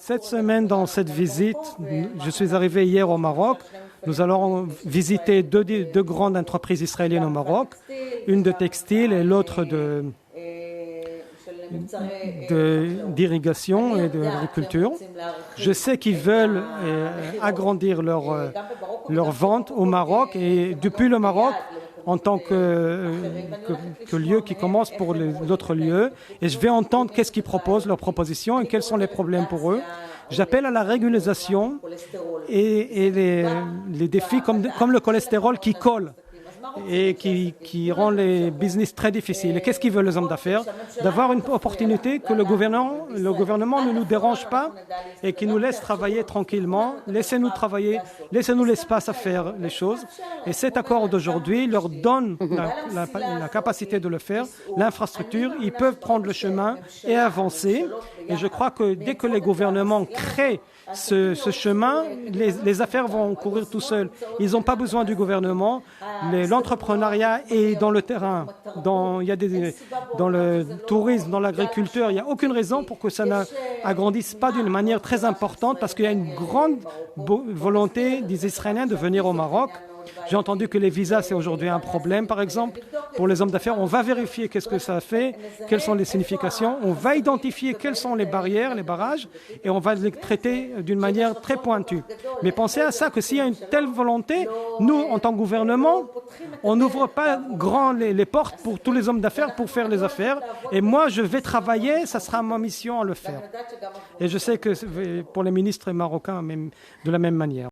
Cette semaine, dans cette visite, je suis arrivé hier au Maroc. Nous allons visiter deux grandes entreprises israéliennes au Maroc, une de textile et l'autre d'irrigation et d'agriculture. Je sais qu'ils veulent agrandir leur vente au Maroc et depuis le Maroc, en tant que lieu qui commence pour l'autre lieu. Et je vais entendre qu'est-ce qu'ils proposent, leurs propositions et quels sont les problèmes pour eux. J'appelle à la régularisation et les défis comme le cholestérol qui colle et qui rend les business très difficiles. Et qu'est-ce qu'ils veulent les hommes d'affaires? D'avoir une opportunité que le gouvernement ne nous dérange pas et qui nous laisse travailler tranquillement. Laissez-nous travailler, laissez-nous l'espace à faire les choses. Et cet accord d'aujourd'hui leur donne la capacité de le faire, l'infrastructure. Ils peuvent prendre le chemin et avancer. Et je crois que dès que les gouvernements créent ce chemin, les affaires vont courir tout seuls. Ils n'ont pas besoin du gouvernement. L'entrepreneuriat est dans le terrain, dans le tourisme, dans l'agriculture. Il n'y a aucune raison pour que ça n'agrandisse pas d'une manière très importante parce qu'il y a une grande volonté des Israéliens de venir au Maroc. J'ai entendu que les visas, c'est aujourd'hui un problème, par exemple, pour les hommes d'affaires. On va vérifier qu'est-ce que ça fait, quelles sont les significations. On va identifier quelles sont les barrières, les barrages, et on va les traiter d'une manière très pointue. Mais pensez à ça, que s'il y a une telle volonté, nous, en tant que gouvernement, on n'ouvre pas grand les portes pour tous les hommes d'affaires pour faire les affaires. Et moi, je vais travailler, ça sera ma mission à le faire. Et je sais que pour les ministres marocains, même de la même manière.